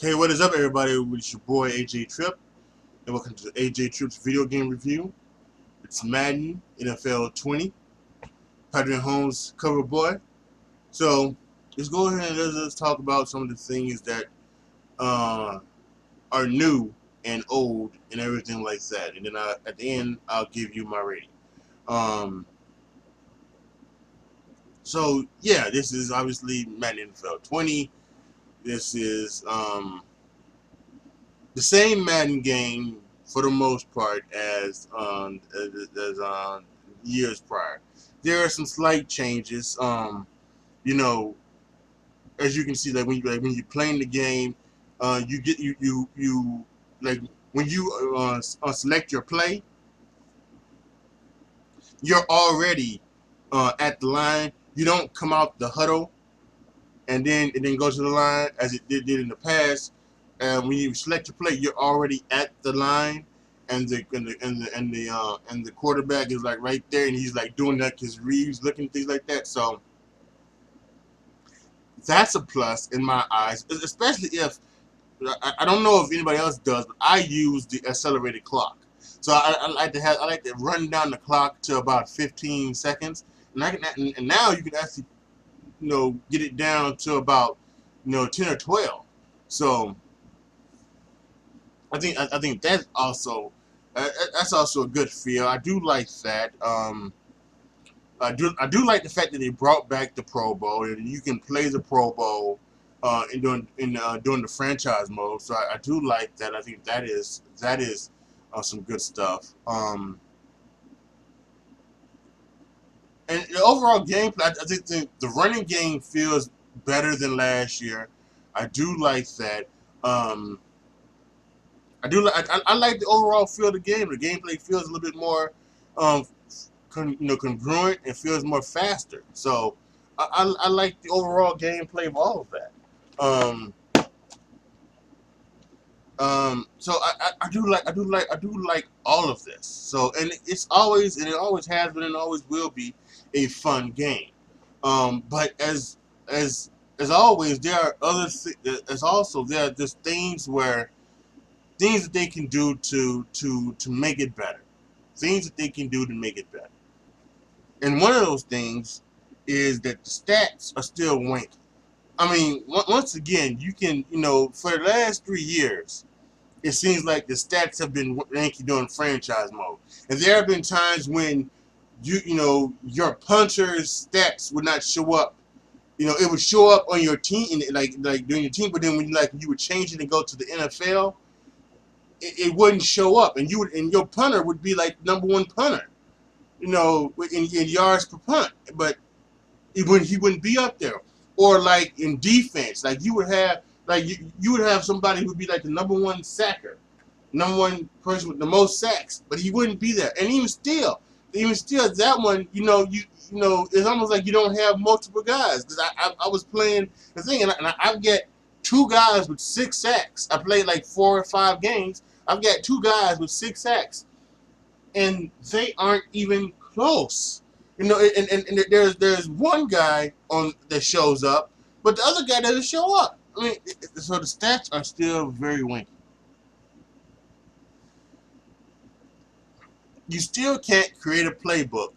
Hey, what is up, everybody? It's your boy AJ Tripp, and welcome to AJ Tripp's video game review. It's Madden NFL 20, Patrick Holmes cover boy. So let's go ahead and let's talk about some of the things that are new and old and everything like that. And then at the end, I'll give you my rating. Um, so yeah, this is obviously Madden NFL 20. This is the same Madden game for the most part as years prior. There are some slight changes. You know, as you can see, when you're playing the game, you get you like when you select your play, you're already at the line. You don't come out the huddle and then go to the line as it did in the past. And when you select your play, you're already at the line, and the quarterback is like right there, and he's like doing like his reads, looking things like that. So that's a plus in my eyes, especially if I don't know if anybody else does, but I use the accelerated clock. So I like to run down the clock to about 15 seconds, and now you can actually get it down to about 10 or 12. So I think that's also a good feel. I do like that. I do like the fact that they brought back the Pro Bowl, and you can play the Pro Bowl during the franchise mode. So I do like that. I think that is some good stuff. And the overall gameplay, I think the running game feels better than last year. I do like that. I like the overall feel of the game. The gameplay feels a little bit more, congruent and feels more faster. So I like the overall gameplay of all of that. So I do like all of this. So and it always has been and always will be a fun game. But as always, there are there are just things that they can do to make it better. Things that they can do to make it better. And one of those things is that the stats are still wanky. I mean, once again, you can, for the last 3 years, it seems like the stats have been wanky during franchise mode. And there have been times when your puncher's stats would not show up. It would show up on your team, like during your team, but then when you would change it and go to the NFL, it wouldn't show up, and your punter would be like #1 punter, in yards per punt, but he wouldn't be up there. Or like in defense, like you would have somebody who would be like the #1 sacker, #1 person with the most sacks, but he wouldn't be there. And even still that one, it's almost like you don't have multiple guys. Because I was playing the thing, and I get 2 guys with 6 sacks. I played like 4 or 5 games. I've got 2 guys with 6 sacks, and they aren't even close. And there's one guy that shows up, but the other guy doesn't show up. I mean, so the stats are still very winky. You still can't create a playbook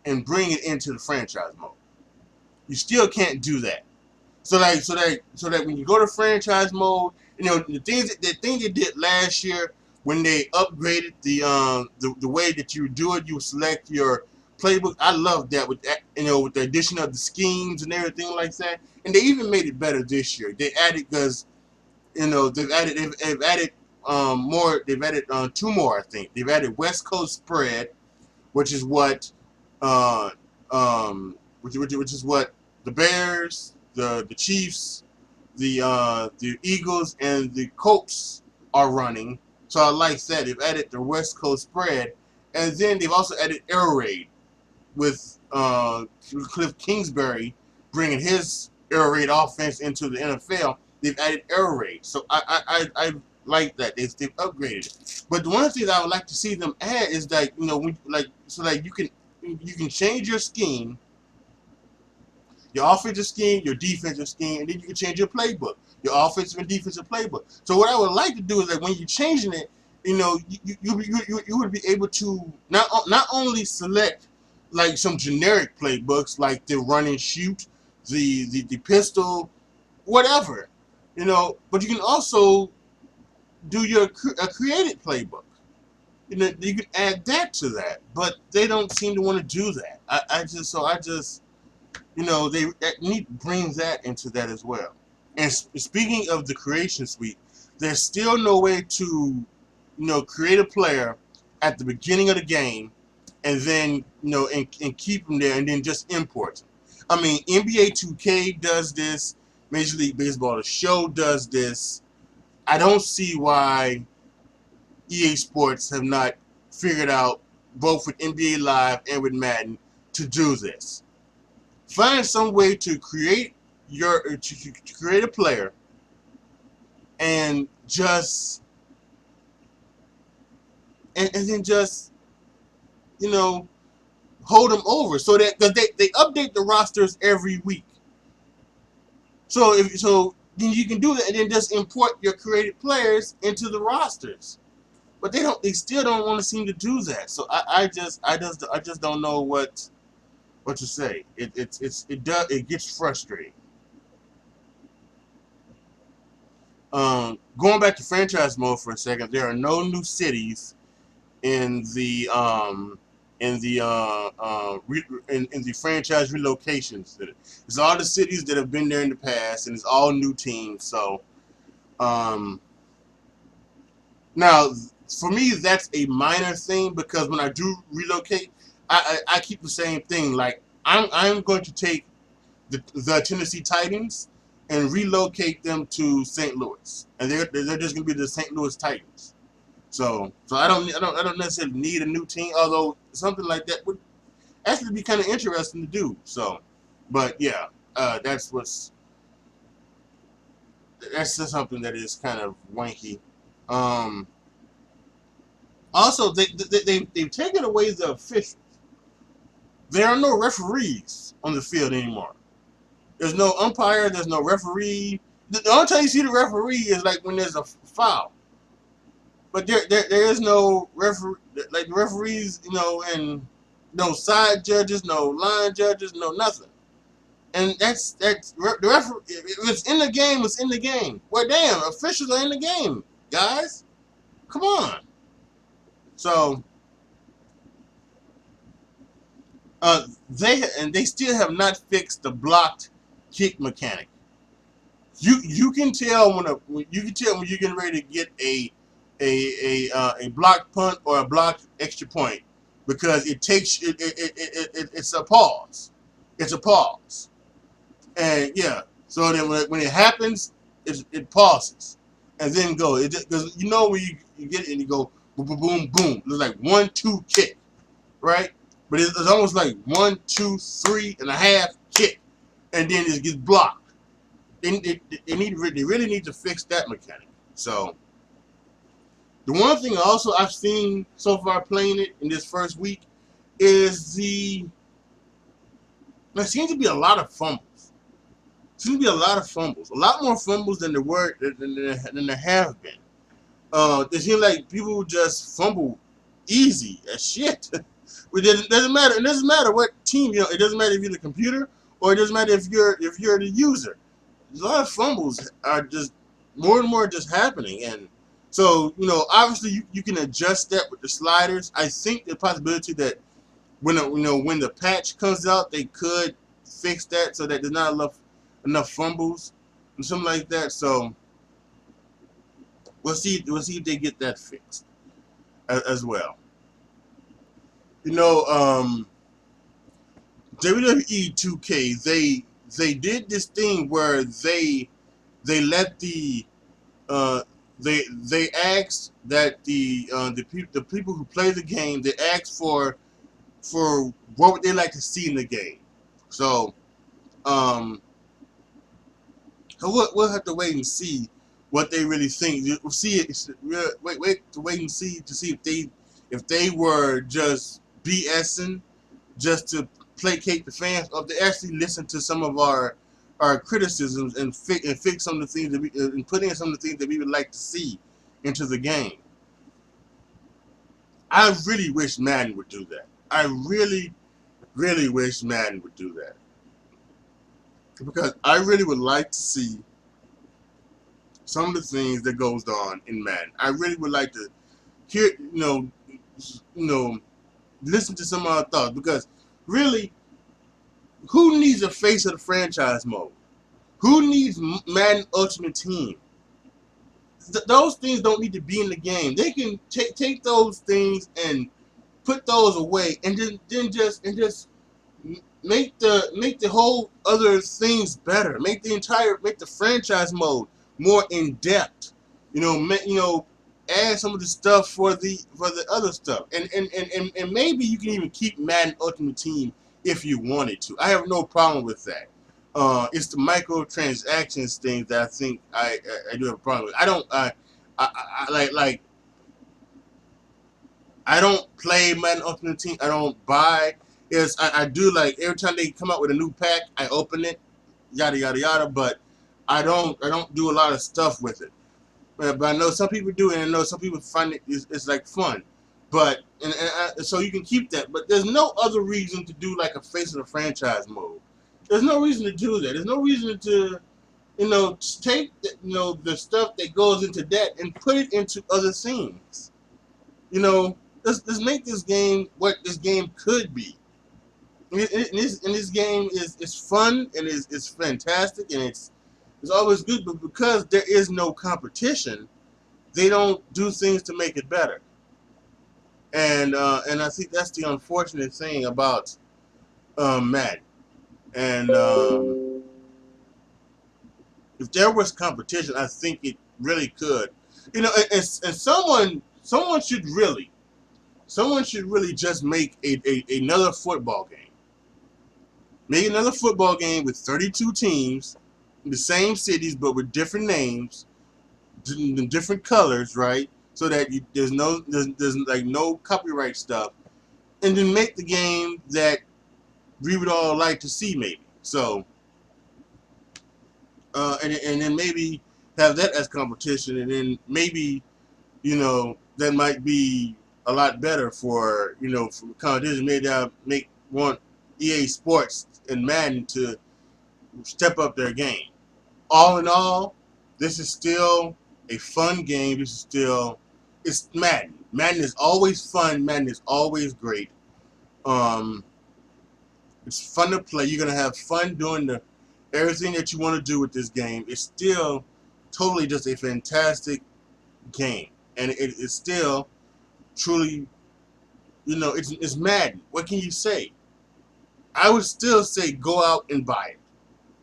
and bring it into the franchise mode. You still can't do that. So that when you go to franchise mode, the thing they did last year when they upgraded the way that you do it, you select your playbook. I love that with the addition of the schemes and everything like that. And they even made it better this year. They added because they've added more. They've added 2 more. I think they've added West Coast spread, which is what which is what the Bears, the Chiefs, the Eagles, and the Colts are running. So I like that. They've added the West Coast spread, and then they've also added air raid with Cliff Kingsbury bringing his air raid offense into the NFL. They've added air raid, so I like that. They've upgraded it. But the one thing that I would like to see them add is so that you can change your scheme. Your offensive scheme, your defensive scheme, and then you can change your playbook, your offensive and defensive playbook. So what I would like to do is that when you're changing it, you would be able to not only select like some generic playbooks like the run and shoot, the pistol, whatever, but you can also do a created playbook. You can add that to that, but they don't seem to want to do that. I just they need to bring that into that as well. And speaking of the creation suite, there's still no way to create a player at the beginning of the game and then and keep them there and then just import them. I mean, NBA 2K does this, Major League Baseball the show does this. I don't see why EA Sports have not figured out, both with NBA Live and with Madden, to do this. Find some way to create to create a player and just and then just hold them over, so that because they update the rosters every week. So then you can do that and then just import your created players into the rosters. But they still don't want to seem to do that. So I just don't know what to say. It gets frustrating. Going back to franchise mode for a second, there are no new cities in the in the franchise relocations. It's all the cities that have been there in the past, and it's all new teams. So now, for me, that's a minor thing, because when I do relocate, I keep the same thing. Like I'm going to take the Tennessee Titans and relocate them to St. Louis, and they're just going to be the St. Louis Titans. So I don't necessarily need a new team, although something like that would actually be kind of interesting to do. So, but yeah, that's just something that is kind of wanky. Also, they've taken away the officials. There are no referees on the field anymore. There's no umpire. There's no referee. The only time you see the referee is like when there's a foul. But there is no referee. Like the referees, and no side judges, no line judges, no nothing. And that's the referee. If it's in the game, it's in the game. Well, damn, officials are in the game, guys. Come on. So they still have not fixed the blocked kick mechanic. You can tell when you're getting ready to get a blocked punt or a blocked extra point, because it's a pause. It's a pause. And yeah, so that when it happens, it pauses and then go. Because when you get it and you go boom boom boom boom. It's like 1-2 kick, right? But it's almost like 1, 2, 3.5 kick, and then it gets blocked. They really need to fix that mechanic. So the one thing also I've seen so far playing it in this first week is there seems to be a lot of fumbles. Seems to be a lot of fumbles, a lot more fumbles than there have been. It seems like people just fumble easy as shit. It doesn't matter. It doesn't matter what team. It doesn't matter if you're the computer, or it doesn't matter if you're the user. A lot of fumbles are just more and more just happening, and so obviously you can adjust that with the sliders. I think the possibility that when the patch comes out, they could fix that so that there's not enough fumbles and something like that. So we'll see if they get that fixed as well. WWE 2K, they did this thing where they let they asked that the people who play the game, they asked for what would they like to see in the game. So we'll have to wait and see what they really think. We'll see it. Wait and see to see if they were just BSing just to placate the fans, or if they actually listen to some of our criticisms and fix some of the things that and put in some of the things that we would like to see into the game. I really wish Madden would do that. I really, really wish Madden would do that, because I really would like to see some of the things that goes on in Madden. I really would like to hear, listen to some of our thoughts, because really, who needs a face of the franchise mode? Who needs Madden Ultimate Team? Those things don't need to be in the game. They can take those things and put those away, and then just make the whole other things better. Make the franchise mode more in depth. Add some of the stuff for the other stuff, and maybe you can even keep Madden Ultimate Team if you wanted to. I have no problem with that. It's the microtransactions thing that I think I do have a problem with. I don't play Madden Ultimate Team. I don't buy. I do, like, every time they come out with a new pack, I open it, yada yada yada. But I don't do a lot of stuff with it. But I know some people do, and I know some people find it's like fun. But so you can keep that. But there's no other reason to do like a face of the franchise mode. There's no reason to do that. There's no reason to, take the stuff that goes into that and put it into other things. Let's make this game what this game could be. And this game is fun, and it's fantastic, and it's always good. But because there is no competition, they don't do things to make it better. And I think that's the unfortunate thing about Madden. And if there was competition, I think it really could. And someone should really just make another football game. Make another football game with 32 teams in the same cities, but with different names, different colors, right? So that there's like no copyright stuff, and then make the game that we would all like to see, maybe. So, and then maybe have that as competition, and then maybe, that might be a lot better for competition. Maybe I want EA Sports and Madden to step up their game. All in all, this is still a fun game. It's Madden. Madden is always fun. Madden is always great. It's fun to play. You're gonna have fun doing everything that you want to do with this game. It's still totally just a fantastic game, and it's still truly, it's Madden. What can you say? I would still say go out and buy it.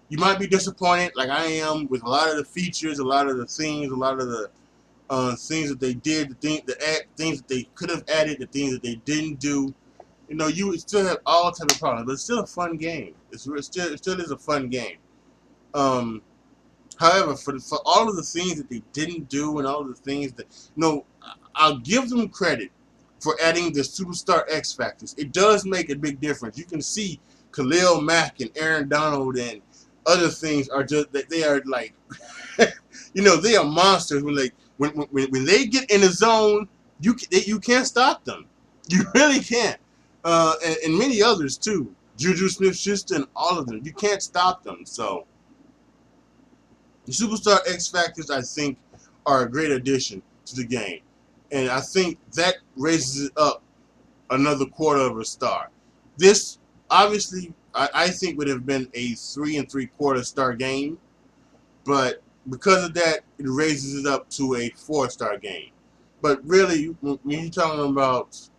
You might be disappointed, like I am, with a lot of the features, a lot of the things, a lot of the things that they did, things that they could have added, the things that they didn't do. You would still have all type of problems, but it's still a fun game. It still is a fun game. However, for all of the things that they didn't do, and all of the things that, I'll give them credit for adding the Superstar X Factors. It does make a big difference. You can see Khalil Mack and Aaron Donald and other things are just that they are like, they are monsters. When they get in the zone, you can't stop them. You really can't. And many others too. Juju Smith-Schuster and all of them. You can't stop them. So the Superstar X Factors, I think, are a great addition to the game. And I think that raises it up another quarter of a star. This, obviously, I think would have been a 3 3/4 star game. But because of that, it raises it up to a 4-star game. But really, when you're talking about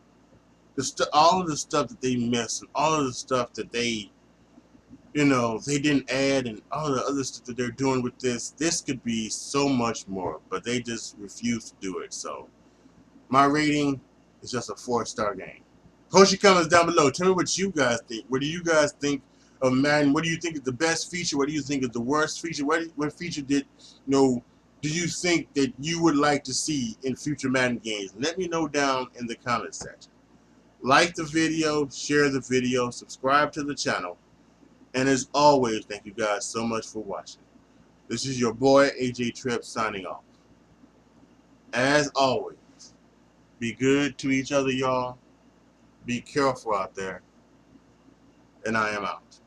all of the stuff that they missed, and all of the stuff that they didn't add, and all the other stuff that they're doing with this could be so much more, but they just refuse to do it. So my rating is just a 4-star game. Post your comments down below. Tell me what you guys think. What do you guys think of Madden? What do you think is the best feature? What do you think is the worst feature? What feature do you think that you would like to see in future Madden games? Let me know down in the comments section. Like the video, share the video, subscribe to the channel, and as always, thank you guys so much for watching. This is your boy AJ Tripp signing off. As always, be good to each other, y'all. Be careful out there, and I am out.